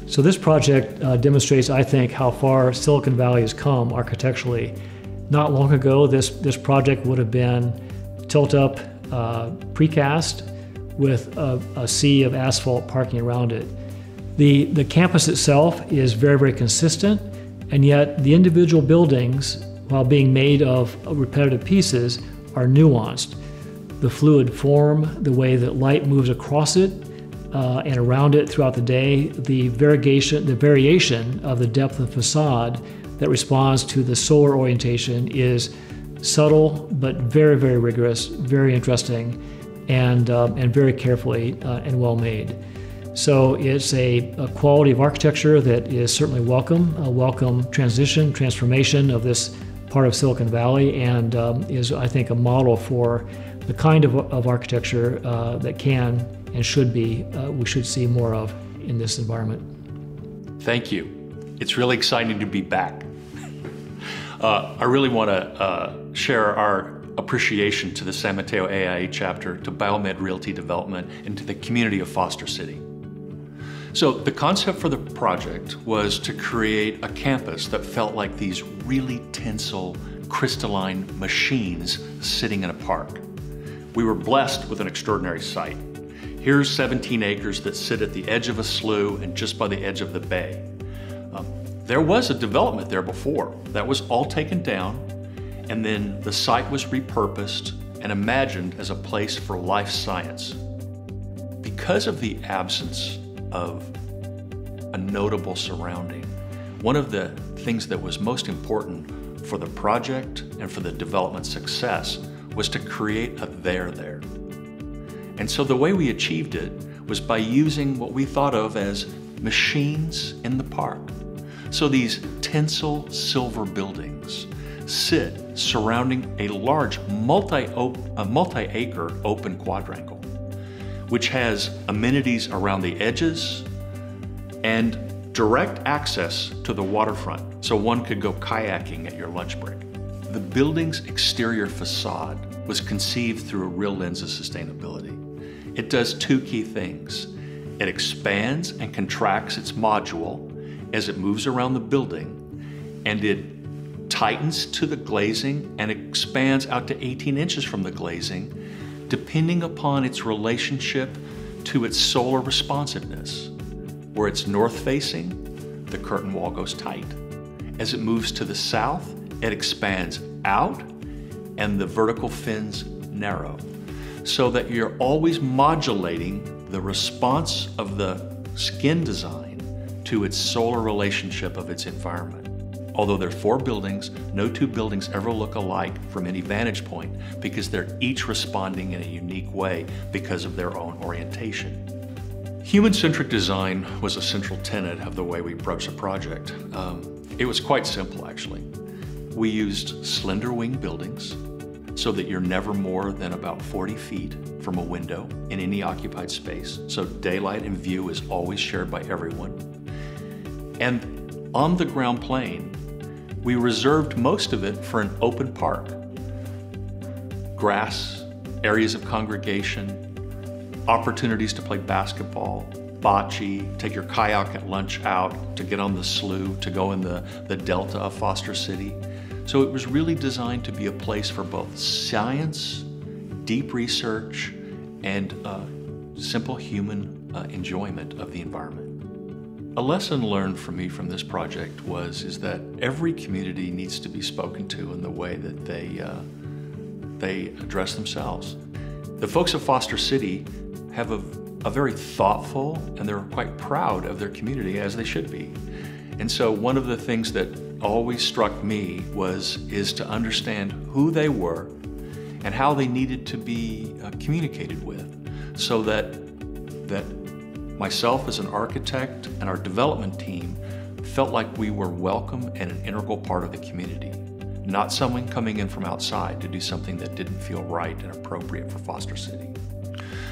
So this project demonstrates, I think, how far Silicon Valley has come architecturally. Not long ago, this project would have been tilt-up precast with a sea of asphalt parking around it. The campus itself is very, very consistent, and yet the individual buildings, while being made of repetitive pieces, are nuanced. The fluid form, the way that light moves across it, and around it throughout the day, the variation of the depth of facade that responds to the solar orientation is subtle but very, very rigorous, very interesting, and very carefully and well made. So it's a quality of architecture that is certainly welcome, a welcome transformation of this part of Silicon Valley, and is, I think, a model for the kind of architecture that can and should be, we should see more of in this environment. Thank you. It's really exciting to be back. I really want to share our appreciation to the San Mateo AIA chapter, to BioMed Realty Development, and to the community of Foster City. So the concept for the project was to create a campus that felt like these really tinsel, crystalline machines sitting in a park. We were blessed with an extraordinary site. Here's 17 acres that sit at the edge of a slough and just by the edge of the bay. There was a development there before. That was all taken down, and then the site was repurposed and imagined as a place for life science. Because of the absence of a notable surrounding, one of the things that was most important for the project and for the development success was to create a there. And so the way we achieved it was by using what we thought of as machines in the park. So these tinsel silver buildings sit surrounding a large multi-acre open quadrangle, which has amenities around the edges and direct access to the waterfront, so one could go kayaking at your lunch break. The building's exterior facade was conceived through a real lens of sustainability. It does two key things. It expands and contracts its module as it moves around the building, and it tightens to the glazing and expands out to 18 inches from the glazing, depending upon its relationship to its solar responsiveness. Where it's north-facing, the curtain wall goes tight. As it moves to the south, it expands out and the vertical fins narrow, so that you're always modulating the response of the skin design to its solar relationship of its environment. Although there are 4 buildings, no 2 buildings ever look alike from any vantage point because they're each responding in a unique way because of their own orientation. Human-centric design was a central tenet of the way we approached the project. It was quite simple, actually. We used slender wing buildings so that you're never more than about 40 feet from a window in any occupied space. So daylight and view is always shared by everyone. And on the ground plane, we reserved most of it for an open park. Grass, areas of congregation, opportunities to play basketball, bocce, take your kayak at lunch out, to get on the slough, to go in the delta of Foster City. So it was really designed to be a place for both science, deep research, and simple human enjoyment of the environment. A lesson learned for me from this project is that every community needs to be spoken to in the way that they address themselves. The folks of Foster City have a very thoughtful, and they're quite proud of their community, as they should be. And so one of the things that always struck me is to understand who they were and how they needed to be communicated with, so that myself as an architect and our development team felt like we were welcome and an integral part of the community, not someone coming in from outside to do something that didn't feel right and appropriate for Foster City.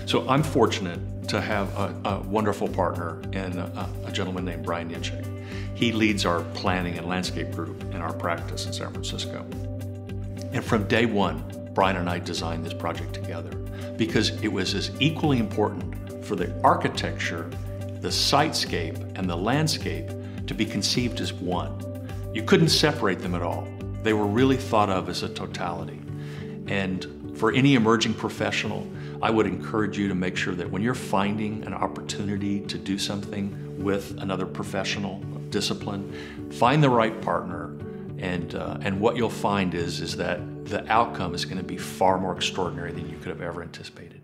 So I'm fortunate to have a wonderful partner in a gentleman named Brian Yinchek. He leads our planning and landscape group in our practice in San Francisco. And from day one, Brian and I designed this project together because it was as equally important for the architecture, the sitescape, and the landscape to be conceived as one. You couldn't separate them at all. They were really thought of as a totality. And for any emerging professional, I would encourage you to make sure that when you're finding an opportunity to do something with another professional discipline, find the right partner, and what you'll find is that the outcome is going to be far more extraordinary than you could have ever anticipated.